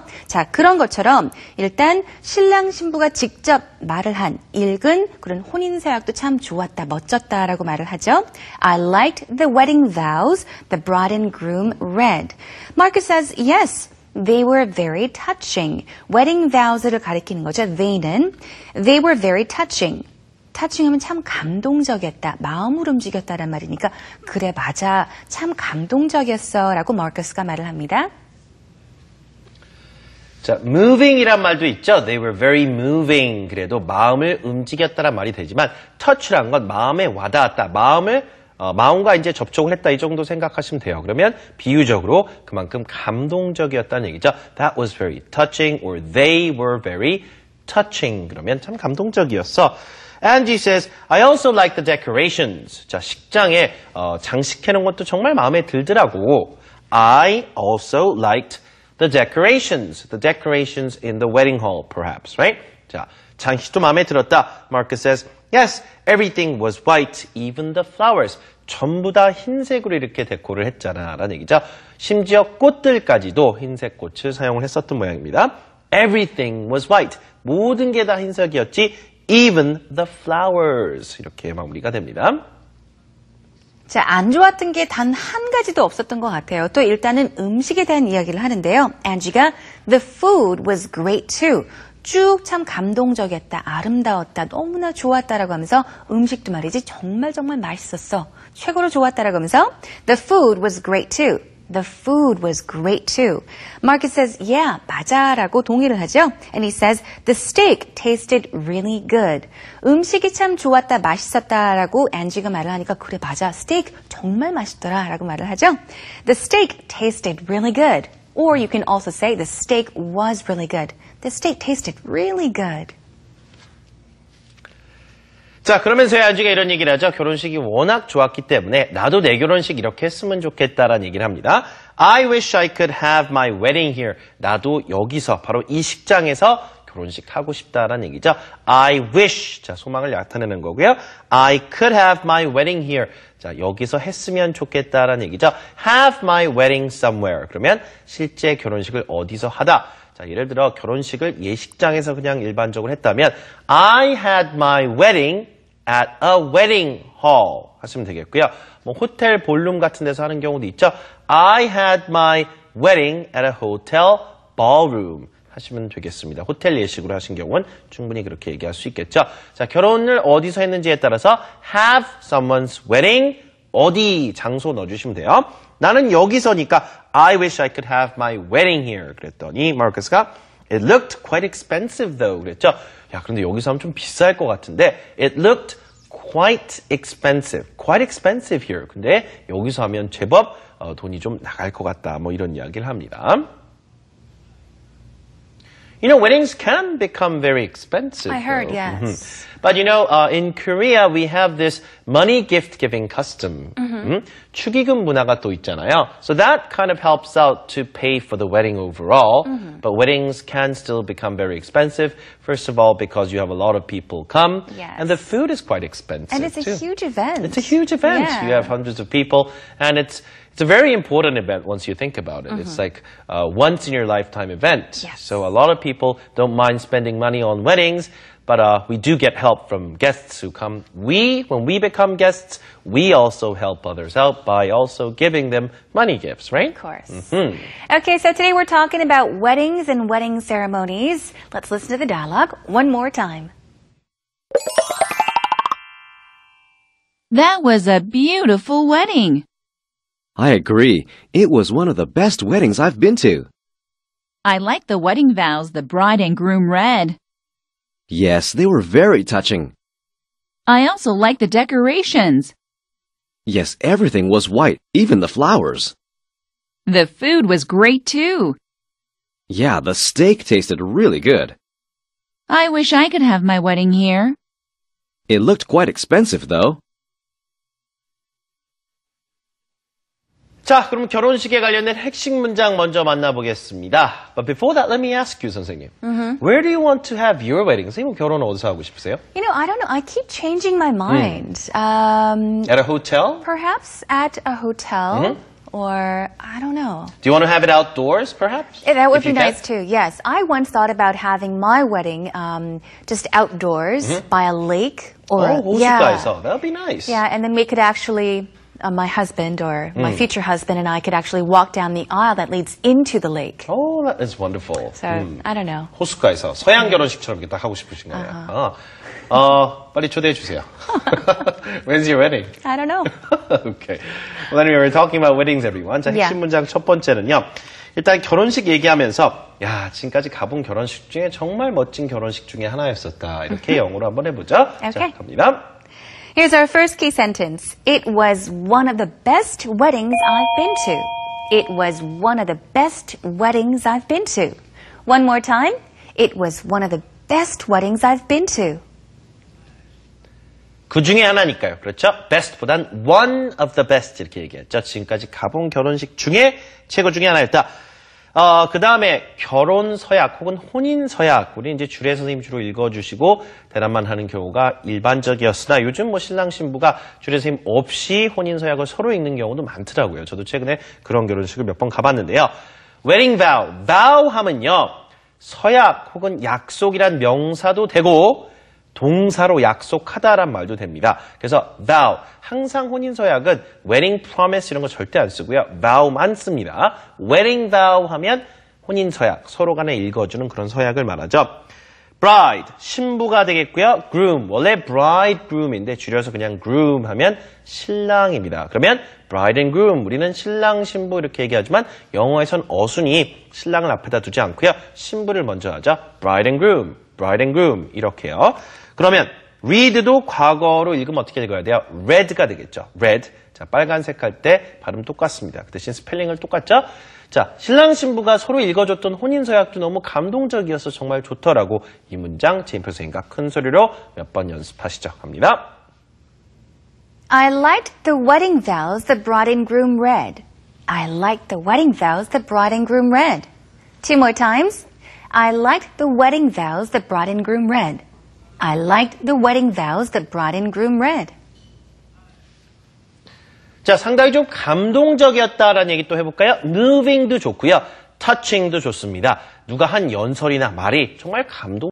그렇죠? 자, 그런 것처럼 일단 신랑 신부가 직접 말을 한, 읽은 그런 혼인서약도 참 좋았다, 멋졌다라고 말을 하죠. I liked the wedding vows the bride and groom read. Marcus says, yes, they were very touching. wedding vows를 가리키는 거죠. They were very touching. touching하면 참 감동적이었다, 마음을 움직였다란 말이니까 그래 맞아, 참 감동적이었어 라고 마커스가 말을 합니다. 자, moving이란 말도 있죠. They were very moving. 그래도 마음을 움직였다란 말이 되지만 touch란 건 마음에 와닿았다, 마음과 이제 접촉을 했다 이 정도 생각하시면 돼요. 그러면 비유적으로 그만큼 감동적이었다는 얘기죠. That was very touching or they were very touching. 그러면 참 감동적이었어. Angie says, I also like the decorations. 자, 식장에 장식해놓은 것도 정말 마음에 들더라고. I also liked the decorations in the wedding hall, perhaps, right? 자, 장식도 마음에 들었다. Marcus says, yes, everything was white, even the flowers. 전부 다 흰색으로 이렇게 데코를 했잖아, 라는 얘기죠. 심지어 꽃들까지도 흰색 꽃을 사용을 했었던 모양입니다. Everything was white. 모든 게 다 흰색이었지. Even the flowers. 이렇게 마무리가 됩니다. 자, 안 좋았던 게 단 한 가지도 없었던 것 같아요. 또 일단은 음식에 대한 이야기를 하는데요. Angie가 The food was great too. 쭉 참 감동적이었다, 아름다웠다, 너무나 좋았다라고 하면서 음식도 말이지 정말 맛있었어. 최고로 좋았다라고 하면서 The food was great too. The food was great too. Marcus says, yeah, 맞아라고 동의를 하죠. And he says, the steak tasted really good. 음식이 참 좋았다, 맛있었다라고 Angie가 말을 하니까 그래 맞아, 스테이크 정말 맛있더라라고 말을 하죠. The steak tasted really good. Or you can also say the steak was really good. The steak tasted really good. 자, 그러면서 안지가 이런 얘기를 하죠. 결혼식이 워낙 좋았기 때문에 나도 내 결혼식 이렇게 했으면 좋겠다라는 얘기를 합니다. I wish I could have my wedding here. 나도 여기서, 바로 이 식장에서 결혼식 하고 싶다라는 얘기죠. I wish, 자, 소망을 나타내는 거고요. I could have my wedding here. 자, 여기서 했으면 좋겠다라는 얘기죠. Have my wedding somewhere. 그러면 실제 결혼식을 어디서 하다. 자, 예를 들어 결혼식을 예식장에서 그냥 일반적으로 했다면 I had my wedding at a wedding hall 하시면 되겠고요. 뭐 호텔 볼룸 같은 데서 하는 경우도 있죠. I had my wedding at a hotel ballroom 하시면 되겠습니다. 호텔 예식으로 하신 경우는 충분히 그렇게 얘기할 수 있겠죠. 자, 결혼을 어디서 했는지에 따라서 have someone's wedding 어디 장소 넣어주시면 돼요. 나는 여기서니까 I wish I could have my wedding here 그랬더니 마르커스가 It looked quite expensive though 그랬죠. 야, 그런데 여기서 하면 좀 비쌀 것 같은데 It looked quite expensive here. 근데 여기서 하면 제법 돈이 좀 나갈 것 같다. 뭐 이런 이야기를 합니다. You know, weddings can become very expensive. I heard, though. yes. Mm-hmm. But you know, in Korea, we have this money gift-giving custom. 축의금 문화가 또 있잖아요. So that kind of helps out to pay for the wedding overall. But weddings can still become very expensive. First of all, because you have a lot of people come. Yes. And the food is quite expensive, And it's a huge event. It's a huge event. Yeah. You have hundreds of people. And it's a very important event once you think about it. It's like a once in your lifetime event. Yes. So a lot of people don't mind spending money on weddings, but we do get help from guests who come. When we become guests, we also help others out by also giving them money gifts, right? Of course. Okay, so today we're talking about weddings and wedding ceremonies. Let's listen to the dialogue one more time. That was a beautiful wedding. I agree. It was one of the best weddings I've been to. I like the wedding vows the bride and groom read. Yes, they were very touching. I also like the decorations. Yes, everything was white, even the flowers. The food was great too. Yeah, the steak tasted really good. I wish I could have my wedding here. It looked quite expensive, though. 자, 그럼 결혼식에 관련된 핵심 문장 먼저 만나보겠습니다. But before that, let me ask you, 선생님. Where do you want to have your wedding? 선생님, 결혼은 어디서 하고 싶으세요? You know, I don't know. I keep changing my mind. At a hotel? Perhaps at a hotel. or I don't know. Do you want to have it outdoors, perhaps? Yeah, that would If be you can? nice too. Yes, I once thought about having my wedding just outdoors by a lake or 호숫가에서. That would be nice. yeah, and then we could actually my husband or my future husband and I could actually walk down the aisle that leads into the lake. Oh, that is wonderful. So I don't know. 호숫가에서 서양 결혼식처럼 이렇게 딱 하고 싶으신 거예요. 빨리 초대해 주세요. When's your wedding? I don't know. Okay. Well, anyway, we're talking about weddings, everyone. 자, 핵심 Yeah. 문장 첫 번째는요. 일단 결혼식 얘기하면서 야, 지금까지 가본 결혼식 중에 정말 멋진 결혼식 중에 하나였었다. 이렇게 영어로 한번 해보죠. Okay. 자, 갑니다. Here's our first key sentence. It was one of the best weddings I've been to. It was one of the best weddings I've been to. One more time. It was one of the best weddings I've been to. 그 중에 하나니까요. 그렇죠? best보단 one of the best 이렇게 얘기했죠. 지금까지 가본 결혼식 중에 최고 중에 하나였다. 그 다음에 결혼 서약 혹은 혼인 서약. 우리 이제 주례 선생님 주로 읽어주시고 대답만 하는 경우가 일반적이었으나 요즘 뭐 신랑 신부가 주례 선생님 없이 혼인 서약을 서로 읽는 경우도 많더라고요. 저도 최근에 그런 결혼식을 몇 번 가봤는데요. wedding vow. vow 하면요. 서약 혹은 약속이란 명사도 되고 동사로 약속하다란 말도 됩니다. 그래서 vow, 항상 혼인서약은 wedding promise 이런 거 절대 안 쓰고요. vow만 씁니다. wedding vow 하면 혼인서약, 서로 간에 읽어주는 그런 서약을 말하죠. bride, 신부가 되겠고요. groom, 원래 bridegroom인데 줄여서 그냥 groom 하면 신랑입니다. 그러면 bride and groom, 우리는 신랑, 신부 이렇게 얘기하지만 영어에선 어순이 신랑을 앞에다 두지 않고요. 신부를 먼저 하죠. bride and groom, bride and groom 이렇게요. 그러면 read도 과거로 읽으면 어떻게 읽어야 돼요? read가 되겠죠. read. 자, 빨간색 할 때 발음 똑같습니다. 그 대신 스펠링을 똑같죠? 자, 신랑 신부가 서로 읽어줬던 혼인서약도 너무 감동적이어서 정말 좋더라고. 이 문장 제임표 선생님과 큰 소리로 몇 번 연습하시죠. 갑니다. I liked the wedding vows the bride and groom read. I liked the wedding vows the bride and groom read. Two more times. I liked the wedding vows the bride and groom read. I liked the wedding vows the bride and groom read. 자, 상당히 좀 감동적이었다라는 얘기 또 해볼까요? moving도 좋고요. touching도 좋습니다. 누가 한 연설이나 말이 정말 감동